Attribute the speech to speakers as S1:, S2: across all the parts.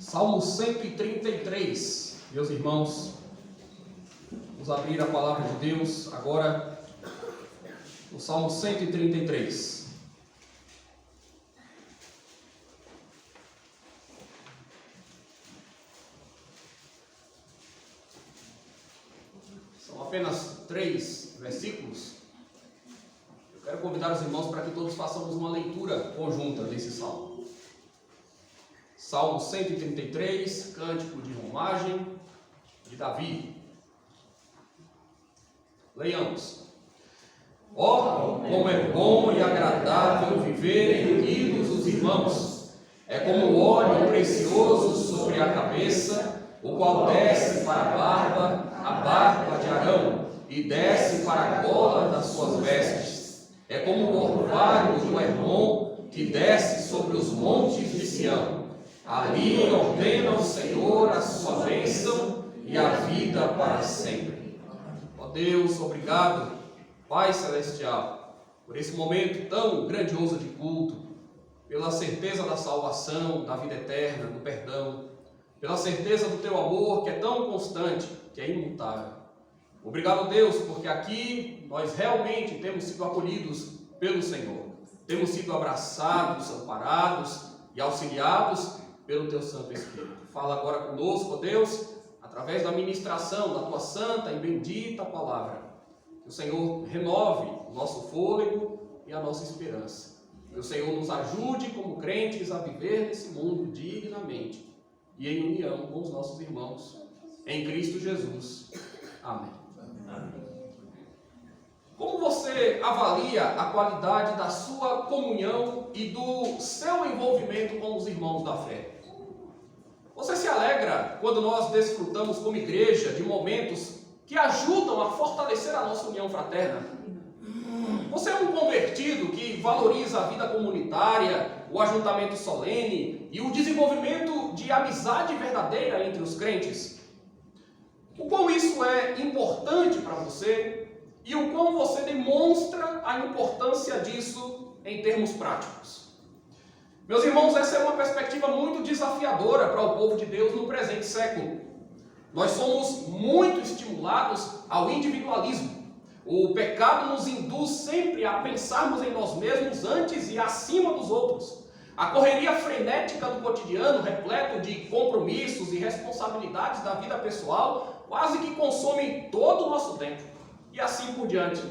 S1: Salmo 133, meus irmãos, vamos abrir a palavra de Deus agora no Salmo 133. São apenas 3 versículos. Eu quero convidar os irmãos para que todos façamos uma leitura conjunta desse salmo. Salmo 133, cântico de romagem de Davi. Leiamos. Ó, como é bom e agradável viverem unidos os irmãos! É como o óleo precioso sobre a cabeça, o qual desce para a barba de Arão, e desce para a gola das suas vestes. É como o orvalho do Hermon, que desce sobre os montes de Sião. Ali ordena o Senhor a sua bênção e a vida para sempre. Ó Deus, obrigado, Pai Celestial, por esse momento tão grandioso de culto, pela certeza da salvação, da vida eterna, do perdão, pela certeza do Teu amor que é tão constante, que é imutável. Obrigado, Deus, porque aqui nós realmente temos sido acolhidos pelo Senhor. Temos sido abraçados, amparados e auxiliados pelo Teu Santo Espírito. Fala agora conosco, ó Deus, através da ministração da Tua santa e bendita palavra. Que o Senhor renove o nosso fôlego e a nossa esperança. Que o Senhor nos ajude como crentes a viver nesse mundo dignamente e em união com os nossos irmãos. Em Cristo Jesus. Amém. Como você avalia a qualidade da sua comunhão e do seu envolvimento com os irmãos da fé? Você se alegra quando nós desfrutamos como igreja de momentos que ajudam a fortalecer a nossa união fraterna? Você é um convertido que valoriza a vida comunitária, o ajuntamento solene e o desenvolvimento de amizade verdadeira entre os crentes? O quão isso é importante para você e o quão você demonstra a importância disso em termos práticos? Meus irmãos, essa é uma perspectiva muito desafiadora para o povo de Deus no presente século. Nós somos muito estimulados ao individualismo. O pecado nos induz sempre a pensarmos em nós mesmos antes e acima dos outros. A correria frenética do cotidiano, repleto de compromissos e responsabilidades da vida pessoal, quase que consome todo o nosso tempo. E assim por diante.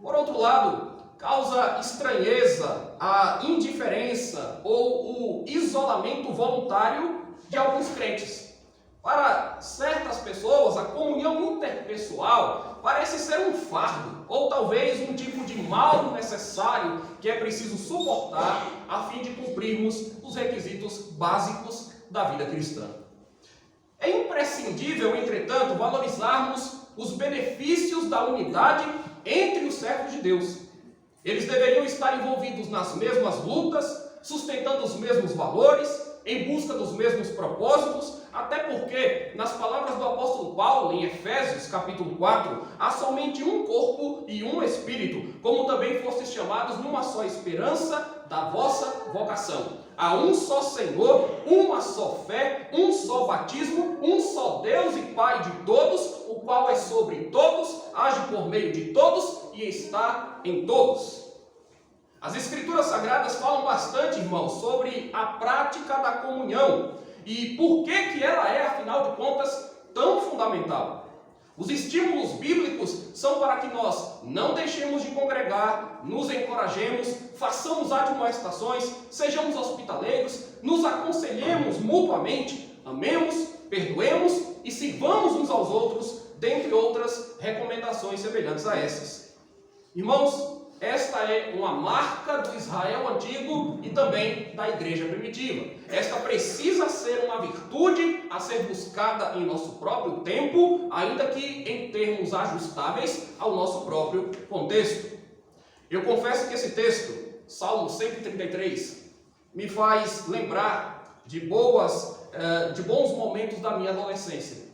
S1: Por outro lado, causa estranheza a indiferença ou o isolamento voluntário de alguns crentes. Para certas pessoas, a comunhão interpessoal parece ser um fardo, ou talvez um tipo de mal necessário que é preciso suportar a fim de cumprirmos os requisitos básicos da vida cristã. É imprescindível, entretanto, valorizarmos os benefícios da unidade entre os servos de Deus. Eles deveriam estar envolvidos nas mesmas lutas, sustentando os mesmos valores, em busca dos mesmos propósitos, até porque, nas palavras do apóstolo Paulo, em Efésios, capítulo 4, há somente um corpo e um espírito, como também fostes chamados numa só esperança da vossa vocação. Há um só Senhor, uma só fé, um só batismo, um só Deus e Pai de todos, o qual é sobre todos, age por meio de todos e está em todos. As Escrituras Sagradas falam bastante, irmãos, sobre a prática da comunhão e por que ela é, afinal de contas, tão fundamental. Os estímulos bíblicos são para que nós não deixemos de congregar, nos encorajemos, façamos admoestações, sejamos hospitaleiros, nos aconselhemos mutuamente, amemos, perdoemos e sirvamos uns aos outros, dentre outras recomendações semelhantes a essas. Irmãos, esta é uma marca do Israel antigo e também da igreja primitiva. Esta precisa ser uma virtude a ser buscada em nosso próprio tempo, ainda que em termos ajustáveis ao nosso próprio contexto. Eu confesso que esse texto, Salmo 133, me faz lembrar de bons momentos da minha adolescência.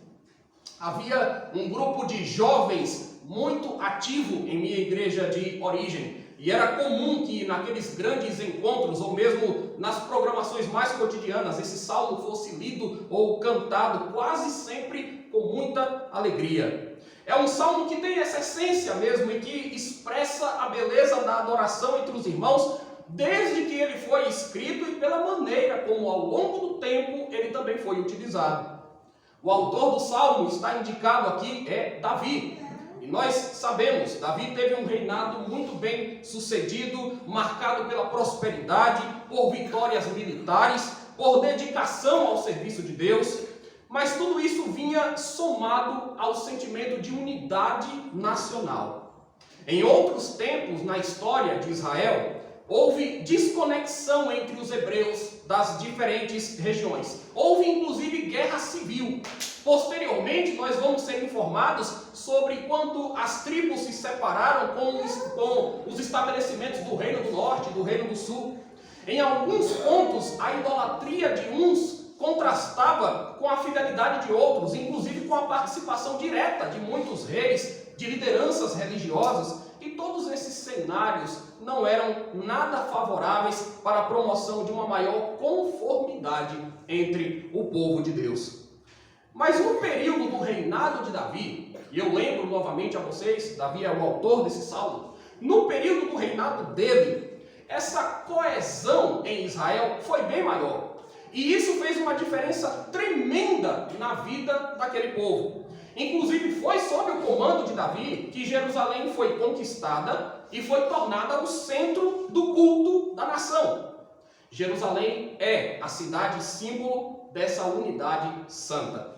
S1: Havia um grupo de jovens muito ativo em minha igreja de origem, E era comum que naqueles grandes encontros, ou mesmo nas programações mais cotidianas, esse salmo fosse lido ou cantado quase sempre com muita alegria. É um salmo que tem essa essência mesmo e que expressa a beleza da adoração entre os irmãos, desde que ele foi escrito e pela maneira como ao longo do tempo ele também foi utilizado. O autor do salmo está indicado aqui é Davi. E nós sabemos, Davi teve um reinado muito bem sucedido, marcado pela prosperidade, por vitórias militares, por dedicação ao serviço de Deus, mas tudo isso vinha somado ao sentimento de unidade nacional. Em outros tempos na história de Israel, houve desconexão entre os hebreus das diferentes regiões. Houve inclusive guerra civil. Posteriormente, nós vamos ser informados sobre quando as tribos se separaram com os estabelecimentos do Reino do Norte e do Reino do Sul. Em alguns pontos, a idolatria de uns contrastava com a fidelidade de outros, inclusive com a participação direta de muitos reis, de lideranças religiosas, e todos esses cenários não eram nada favoráveis para a promoção de uma maior conformidade entre o povo de Deus. Mas no período do reinado de Davi, e eu lembro novamente a vocês, Davi é o autor desse salmo, no período do reinado dele, essa coesão em Israel foi bem maior. E isso fez uma diferença tremenda na vida daquele povo. Inclusive foi sob o comando de Davi que Jerusalém foi conquistada e foi tornada o centro do culto da nação. Jerusalém é a cidade símbolo dessa unidade santa.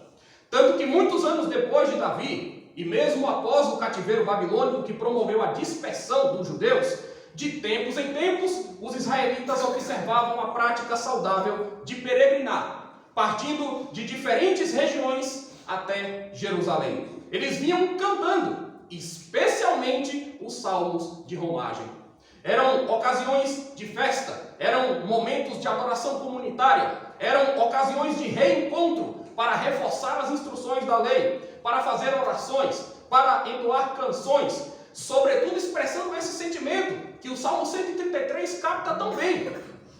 S1: Tanto que muitos anos depois de Davi, e mesmo após o cativeiro babilônico que promoveu a dispersão dos judeus, de tempos em tempos, os israelitas observavam a prática saudável de peregrinar, partindo de diferentes regiões até Jerusalém. Eles vinham cantando, especialmente os salmos de romagem. Eram ocasiões de festa, eram momentos de adoração comunitária, eram ocasiões de reencontro para reforçar as instruções da lei, para fazer orações, para entoar canções, sobretudo expressando esse sentimento que o Salmo 133 capta tão bem.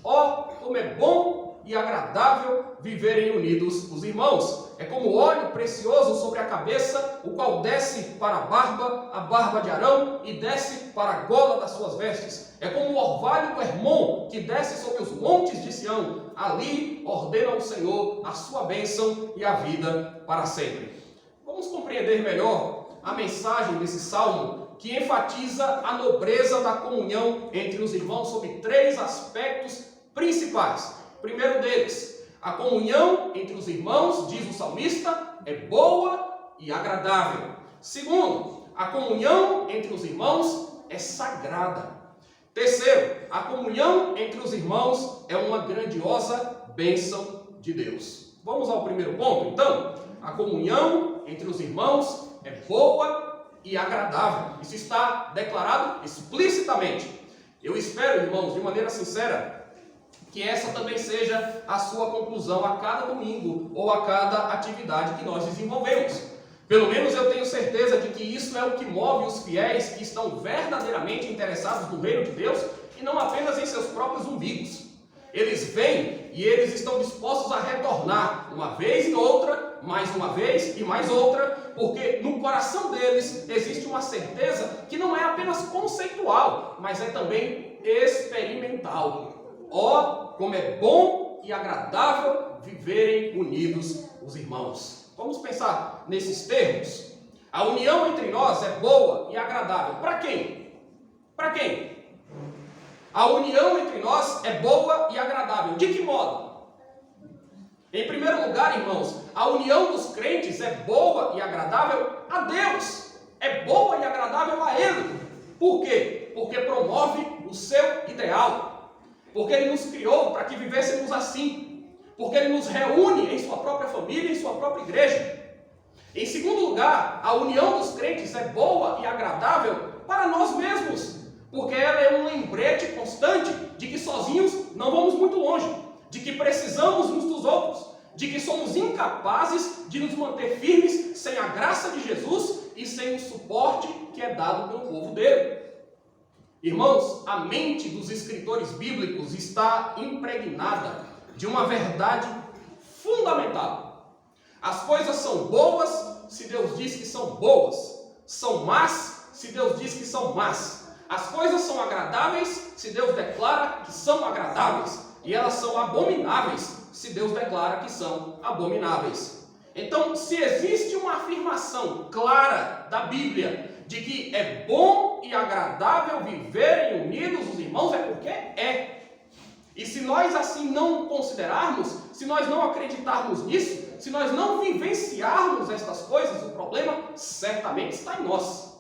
S1: Ó, como é bom e agradável viverem unidos os irmãos. É como óleo precioso sobre a cabeça, o qual desce para a barba de Arão, e desce para a gola das suas vestes. É como o orvalho do Hermon, que desce sobre os montes de Sião. Ali ordena o Senhor a sua bênção e a vida para sempre. Vamos compreender melhor a mensagem desse salmo, que enfatiza a nobreza da comunhão entre os irmãos sob 3 aspectos principais. O primeiro deles, a comunhão entre os irmãos, diz o salmista, é boa e agradável. Segundo, a comunhão entre os irmãos é sagrada. Terceiro, a comunhão entre os irmãos é uma grandiosa bênção de Deus. Vamos ao primeiro ponto, então. A comunhão entre os irmãos é boa e agradável. Isso está declarado explicitamente. Eu espero, irmãos, de maneira sincera, que essa também seja a sua conclusão a cada domingo ou a cada atividade que nós desenvolvemos. Pelo menos eu tenho certeza de que isso é o que move os fiéis que estão verdadeiramente interessados no reino de Deus e não apenas em seus próprios umbigos. Eles vêm e eles estão dispostos a retornar uma vez e outra, mais uma vez e mais outra, porque no coração deles existe uma certeza que não é apenas conceitual, mas é também experimental. Ó, como é bom e agradável viverem unidos os irmãos. Vamos pensar nesses termos. A união entre nós é boa e agradável. Para quem? Para quem? A união entre nós é boa e agradável. De que modo? Em primeiro lugar, irmãos, a união dos crentes é boa e agradável a Deus. É boa e agradável a Ele. Por quê? Porque promove o seu ideal. Porque Ele nos criou para que vivêssemos assim. Porque Ele nos reúne em sua própria família, em sua própria igreja. Em segundo lugar, a união dos crentes é boa e agradável para nós mesmos. Porque ela é um lembrete constante de que sozinhos não vamos muito longe. De que precisamos uns dos outros. De que somos incapazes de nos manter firmes sem a graça de Jesus e sem o suporte que é dado pelo povo dele. Irmãos, a mente dos escritores bíblicos está impregnada de uma verdade fundamental. As coisas são boas se Deus diz que são boas. São más se Deus diz que são más. As coisas são agradáveis se Deus declara que são agradáveis. E elas são abomináveis se Deus declara que são abomináveis. Então, se existe uma afirmação clara da Bíblia de que é bom e agradável viverem unidos os irmãos, é porque é. E se nós assim não considerarmos, se nós não acreditarmos nisso, se nós não vivenciarmos estas coisas, o problema certamente está em nós.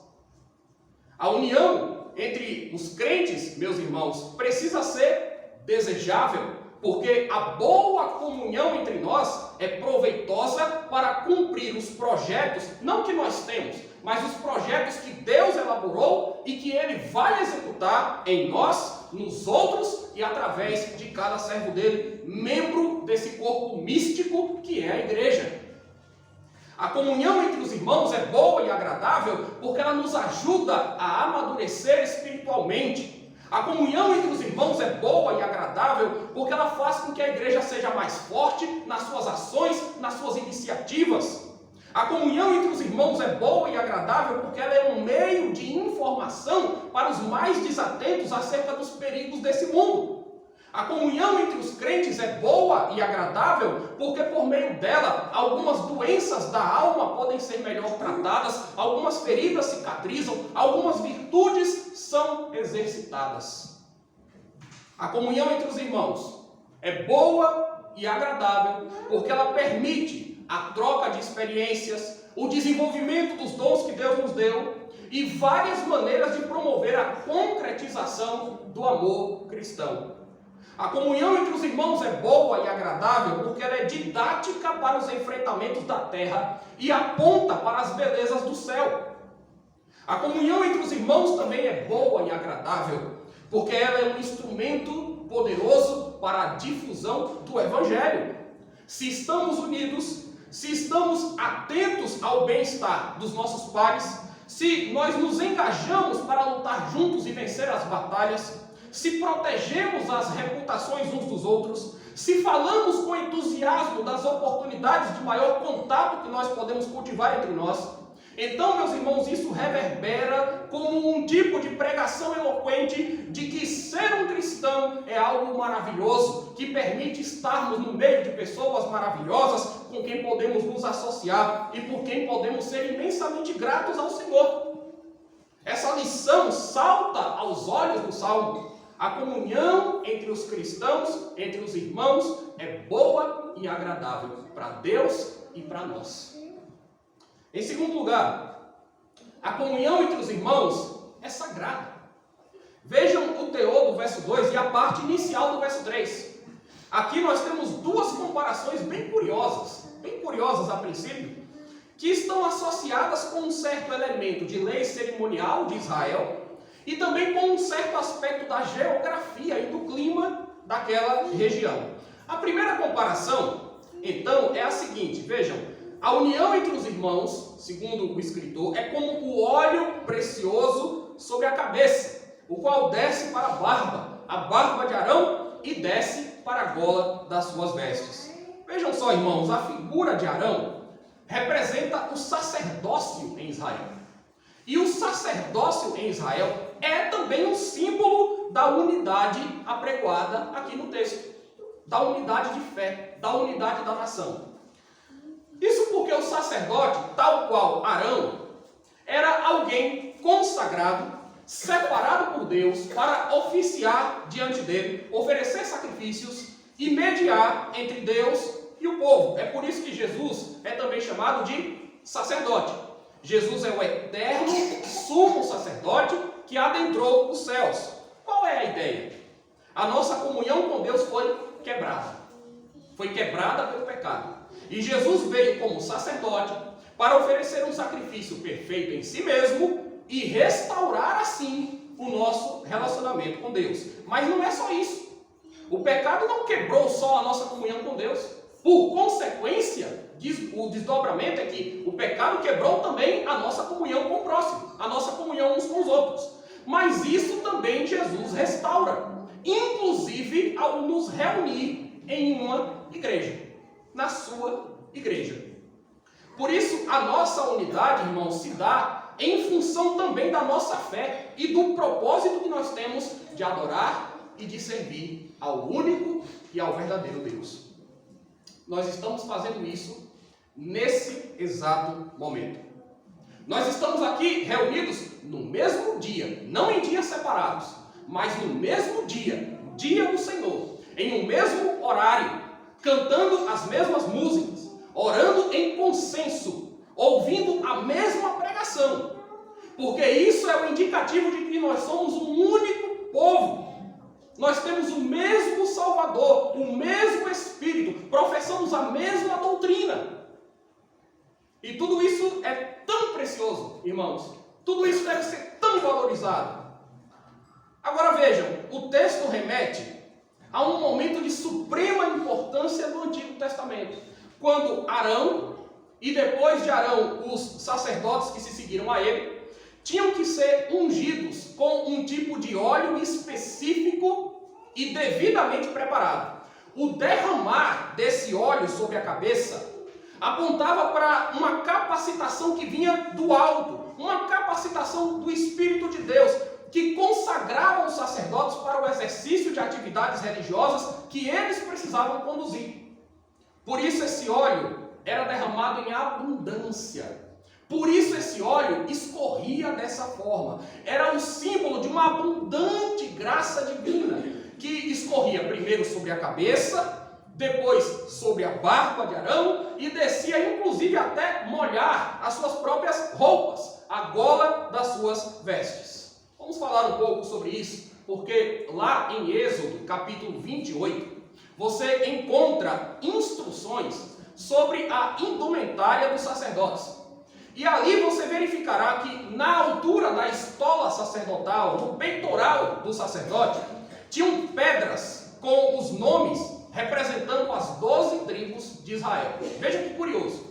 S1: A união entre os crentes, meus irmãos, precisa ser desejável, porque a boa comunhão entre nós é proveitosa para cumprir os projetos, não que nós temos, mas os projetos que Deus elaborou e que Ele vai executar em nós, nos outros e através de cada servo dele, membro desse corpo místico que é a igreja. A comunhão entre os irmãos é boa e agradável porque ela nos ajuda a amadurecer espiritualmente. A comunhão entre os irmãos é boa e agradável porque ela faz com que a igreja seja mais forte nas suas ações, nas suas iniciativas. A comunhão entre os irmãos é boa e agradável porque ela é um meio de informação para os mais desatentos acerca dos perigos desse mundo. A comunhão entre os crentes é boa e agradável porque por meio dela algumas doenças da alma podem ser melhor tratadas, algumas feridas cicatrizam, algumas virtudes são exercitadas. A comunhão entre os irmãos é boa e agradável porque ela permite a troca de experiências, o desenvolvimento dos dons que Deus nos deu e várias maneiras de promover a concretização do amor cristão. A comunhão entre os irmãos é boa e agradável porque ela é didática para os enfrentamentos da terra e aponta para as belezas do céu. A comunhão entre os irmãos também é boa e agradável porque ela é um instrumento poderoso para a difusão do Evangelho. Se estamos unidos, se estamos atentos ao bem-estar dos nossos pares, se nós nos engajamos para lutar juntos e vencer as batalhas, se protegemos as reputações uns dos outros, se falamos com entusiasmo das oportunidades de maior contato que nós podemos cultivar entre nós, então, meus irmãos, isso reverbera como um tipo de pregação eloquente de que ser um cristão é algo maravilhoso, que permite estarmos no meio de pessoas maravilhosas com quem podemos nos associar e por quem podemos ser imensamente gratos ao Senhor. Essa lição salta aos olhos do Salmo. A comunhão entre os cristãos, entre os irmãos, é boa e agradável para Deus e para nós. Em segundo lugar, a comunhão entre os irmãos é sagrada. Vejam o teor do verso 2 e a parte inicial do verso 3. Aqui nós temos duas comparações bem curiosas a princípio, que estão associadas com um certo elemento de lei cerimonial de Israel e também com um certo aspecto da geografia e do clima daquela região. A primeira comparação, então, é a seguinte, vejam, a união entre os irmãos, segundo o escritor, é como o óleo precioso sobre a cabeça, o qual desce para a barba de Arão, e desce para a gola das suas vestes. Vejam só, irmãos, a figura de Arão representa o sacerdócio em Israel. E o sacerdócio em Israel é também um símbolo da unidade apregoada aqui no texto, da unidade de fé, da unidade da nação. Isso porque o sacerdote, tal qual Arão, era alguém consagrado, separado por Deus para oficiar diante dele, oferecer sacrifícios e mediar entre Deus e o povo. É por isso que Jesus é também chamado de sacerdote. Jesus é o eterno sumo sacerdote que adentrou os céus. Qual é a ideia? A nossa comunhão com Deus foi quebrada. Foi quebrada pelo pecado. E Jesus veio como sacerdote para oferecer um sacrifício perfeito em si mesmo e restaurar assim o nosso relacionamento com Deus. Mas não é só isso. O pecado não quebrou só a nossa comunhão com Deus. Por consequência, o desdobramento é que o pecado quebrou também a nossa comunhão com o próximo, a nossa comunhão uns com os outros. Mas isso também Jesus restaura, inclusive ao nos reunir em uma igreja, na sua igreja. Por isso, a nossa unidade, irmãos, se dá em função também da nossa fé e do propósito que nós temos de adorar e de servir ao único e ao verdadeiro Deus. Nós estamos fazendo isso nesse exato momento. Nós estamos aqui reunidos no mesmo dia, não em dias separados, mas no mesmo dia, dia do Senhor, em um mesmo horário, cantando as mesmas músicas, orando em consenso, ouvindo a mesma pregação, porque isso é o indicativo de que nós somos um único povo. Nós temos o mesmo Salvador, o mesmo Espírito, professamos a mesma doutrina. E tudo isso é tão precioso, irmãos. Tudo isso deve ser tão valorizado. Agora vejam, o texto remete a um momento de suprema importância do Antigo Testamento, quando Arão, e depois de Arão, os sacerdotes que se seguiram a ele, tinham que ser ungidos com um tipo de óleo específico e devidamente preparado. O derramar desse óleo sobre a cabeça apontava para uma capacitação que vinha do alto, uma capacitação do Espírito de Deus, que consagrava os sacerdotes para o exercício de atividades religiosas que eles precisavam conduzir. Por isso esse óleo era derramado em abundância. Por isso esse óleo escorria dessa forma. Era um símbolo de uma abundante graça divina, que escorria primeiro sobre a cabeça, depois sobre a barba de Arão e descia inclusive até molhar as suas próprias roupas, a gola das suas vestes. Vamos falar um pouco sobre isso, porque lá em Êxodo, capítulo 28, você encontra instruções sobre a indumentária dos sacerdotes. E ali você verificará que na altura da estola sacerdotal, no peitoral do sacerdote, tinham pedras com os nomes representando as 12 tribos de Israel. Veja que curioso.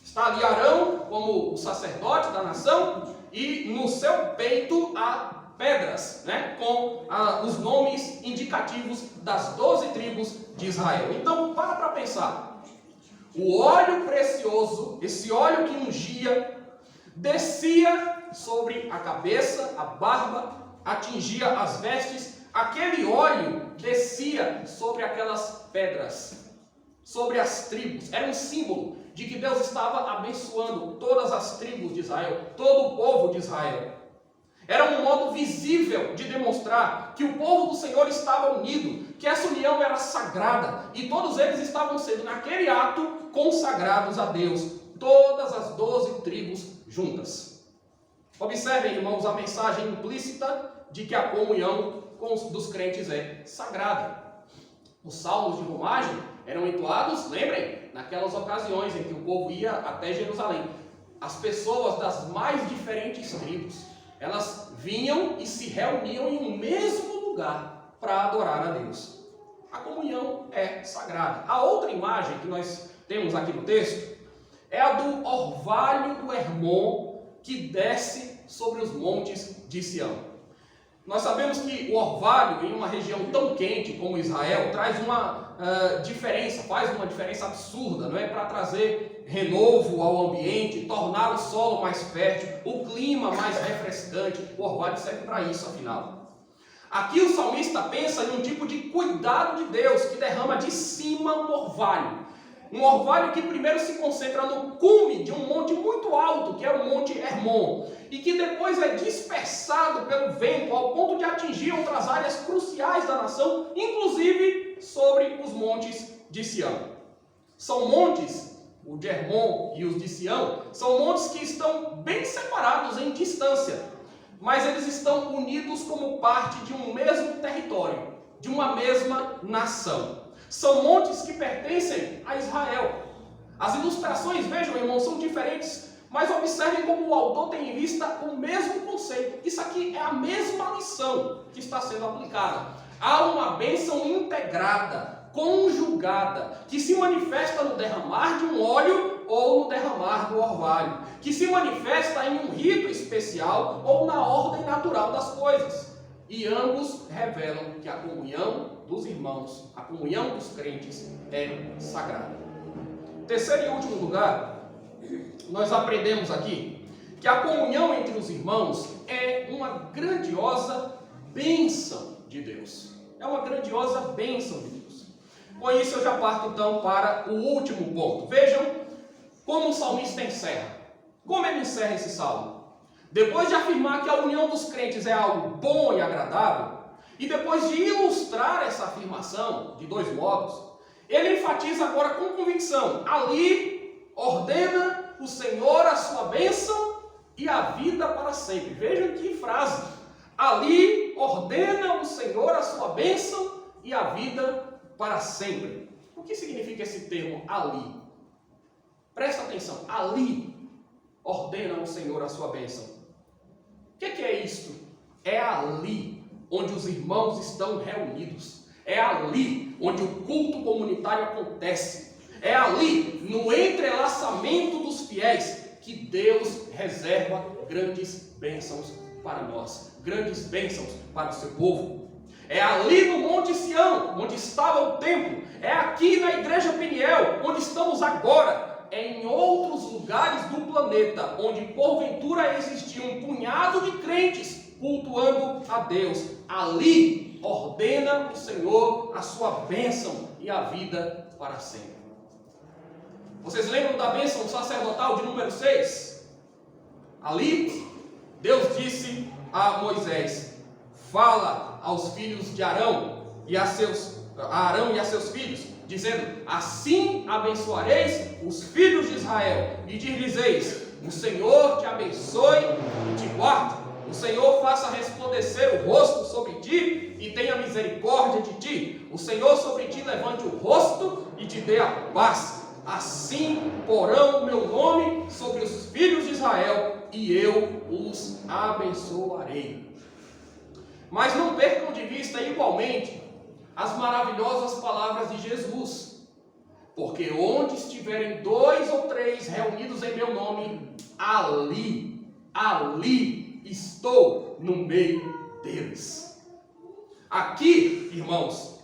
S1: Está ali Arão como o sacerdote da nação e no seu peito há pedras, com os nomes indicativos das 12 tribos de Israel. Então, para pensar. O óleo precioso, esse óleo que ungia, descia sobre a cabeça, a barba, atingia as vestes. Aquele óleo descia sobre aquelas pedras, sobre as tribos. Era um símbolo de que Deus estava abençoando todas as tribos de Israel, todo o povo de Israel. Era um modo visível de demonstrar que o povo do Senhor estava unido, que essa união era sagrada e todos eles estavam sendo, naquele ato, consagrados a Deus, todas as 12 tribos juntas. Observem, irmãos, a mensagem implícita de que a comunhão dos crentes é sagrada. Os salmos de romagem eram entoados, lembrem, naquelas ocasiões em que o povo ia até Jerusalém. As pessoas das mais diferentes tribos, elas vinham e se reuniam em um mesmo lugar para adorar a Deus. A comunhão é sagrada. A outra imagem que nós temos aqui no texto é a do orvalho do Hermon que desce sobre os montes de Sião. Nós sabemos que o orvalho em uma região tão quente como Israel traz uma diferença, faz uma diferença absurda, para trazer renovo ao ambiente, tornar o solo mais fértil, o clima mais refrescante. O orvalho serve para isso, afinal. Aqui o salmista pensa em um tipo de cuidado de Deus que derrama de cima um orvalho. Um orvalho que primeiro se concentra no cume de um monte muito alto, que é o Monte Hermon, e que depois é dispersado pelo vento ao ponto de atingir outras áreas cruciais da nação, inclusive sobre os montes de Sião. São montes, o de Hermon e os de Sião, são montes que estão bem separados em distância, mas eles estão unidos como parte de um mesmo território, de uma mesma nação. São montes que pertencem a Israel. As ilustrações, vejam, irmãos, são diferentes, mas observem como o autor tem em vista o mesmo conceito. Isso aqui é a mesma lição que está sendo aplicada. Há uma bênção integrada conjugada, que se manifesta no derramar de um óleo ou no derramar do orvalho, que se manifesta em um rito especial ou na ordem natural das coisas. E ambos revelam que a comunhão dos irmãos, a comunhão dos crentes é sagrada. Terceiro e último lugar, nós aprendemos aqui que a comunhão entre os irmãos é uma grandiosa bênção de Deus. É uma grandiosa bênção de Deus. Com isso eu já parto então para o último ponto. Vejam como o salmista encerra. Como ele encerra esse salmo? Depois de afirmar que a união dos crentes é algo bom e agradável, e depois de ilustrar essa afirmação de dois modos, ele enfatiza agora com convicção: ali ordena o Senhor a sua bênção e a vida para sempre. Vejam que frase: ali ordena o Senhor a sua bênção e a vida para sempre. O que significa esse termo ali? Presta atenção: ali ordena o Senhor a sua bênção. O que é isto? É ali onde os irmãos estão reunidos. É ali onde o culto comunitário acontece. É ali, no entrelaçamento dos fiéis, que Deus reserva grandes bênçãos para nós, grandes bênçãos para o seu povo. É ali no Monte Sião, onde estava o templo. É aqui na Igreja Peniel, onde estamos agora. É em outros lugares do planeta, onde porventura existia um punhado de crentes cultuando a Deus. Ali ordena o Senhor a sua bênção e a vida para sempre. Vocês lembram da bênção sacerdotal de número 6? Ali, Deus disse a Moisés: fala aos filhos de Arão e a Arão e a seus filhos, dizendo: assim abençoareis os filhos de Israel, e dir-lhes-eis: o Senhor te abençoe e te guarde. O Senhor faça resplandecer o rosto sobre ti e tenha misericórdia de ti. O Senhor sobre ti levante o rosto e te dê a paz. Assim porão o meu nome sobre os filhos de Israel e eu os abençoarei. Mas não percam de vista igualmente as maravilhosas palavras de Jesus. Porque onde estiverem 2 ou 3 reunidos em meu nome, ali estou no meio deles. Aqui, irmãos,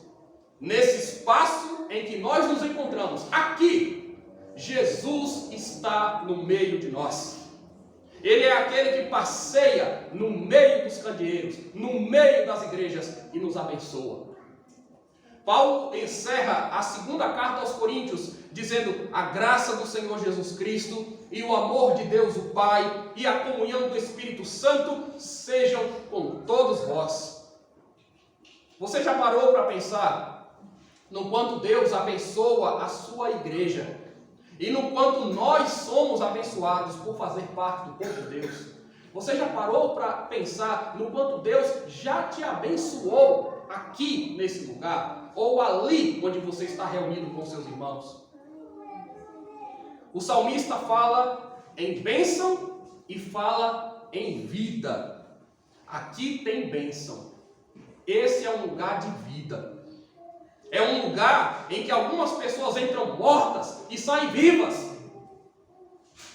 S1: nesse espaço em que nós nos encontramos, aqui, Jesus está no meio de nós. Ele é aquele que passeia no meio dos candeeiros, no meio das igrejas e nos abençoa. Paulo encerra a segunda carta aos Coríntios dizendo: a graça do Senhor Jesus Cristo e o amor de Deus o Pai e a comunhão do Espírito Santo sejam com todos vós. Você já parou para pensar no quanto Deus abençoa a sua igreja e no quanto nós somos abençoados por fazer parte do povo de Deus? Você já parou para pensar no quanto Deus já te abençoou aqui nesse lugar, ou ali onde você está reunido com seus irmãos? O salmista fala em bênção e fala em vida. Aqui tem bênção. Esse é um lugar de vida. É um lugar em que algumas pessoas entram mortas e saem vivas.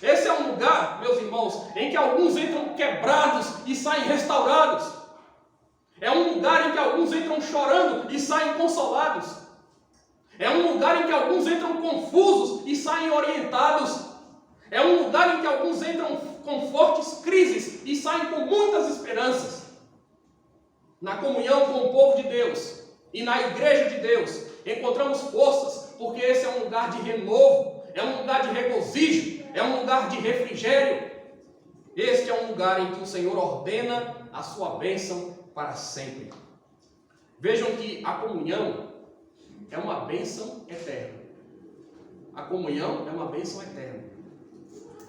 S1: Esse é um lugar, meus irmãos, em que alguns entram quebrados e saem restaurados. É um lugar em que alguns entram chorando e saem consolados. É um lugar em que alguns entram confusos e saem orientados. É um lugar em que alguns entram com fortes crises e saem com muitas esperanças. Na comunhão com o povo de Deus e na igreja de Deus, encontramos forças, porque esse é um lugar de renovo, é um lugar de regozijo, é um lugar de refrigério. Este é um lugar em que o Senhor ordena a sua bênção para sempre. Vejam que a comunhão é uma bênção eterna. A comunhão é uma bênção eterna.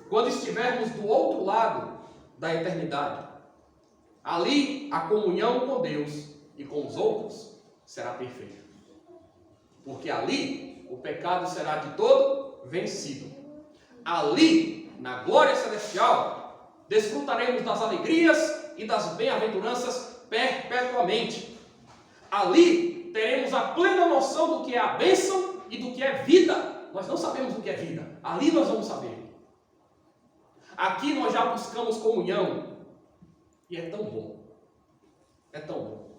S1: Quando estivermos do outro lado da eternidade, ali a comunhão com Deus e com os outros será perfeita. Porque ali o pecado será de todo vencido. Ali, na glória celestial, desfrutaremos das alegrias e das bem-aventuranças perpetuamente. Ali teremos a plena noção do que é a bênção e do que é vida. Nós não sabemos o que é vida. Ali nós vamos saber. Aqui nós já buscamos comunhão. E é tão bom. É tão bom.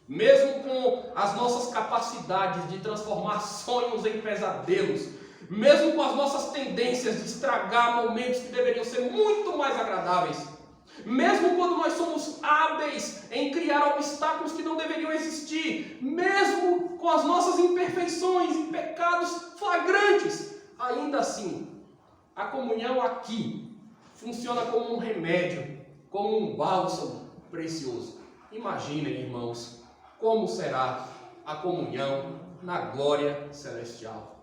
S1: Mesmo com as nossas capacidades de transformar sonhos em pesadelos, mesmo com as nossas tendências de estragar momentos que deveriam ser muito mais agradáveis, mesmo quando nós somos hábeis em criar obstáculos que não deveriam existir, mesmo com as nossas imperfeições e pecados flagrantes, ainda assim, a comunhão aqui funciona como um remédio, como um bálsamo precioso. Imaginem, irmãos, como será a comunhão na glória celestial.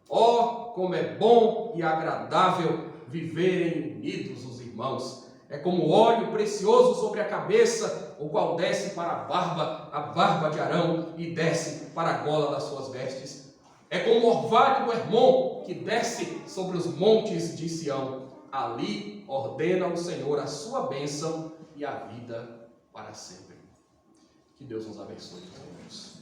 S1: Oh, como é bom e agradável viverem unidos os irmãos. É como óleo precioso sobre a cabeça, o qual desce para a barba de Arão, e desce para a gola das suas vestes. É como o orvalho do Hermon, que desce sobre os montes de Sião. Ali ordena o Senhor a sua bênção e a vida para sempre. Que Deus nos abençoe, meus irmãos.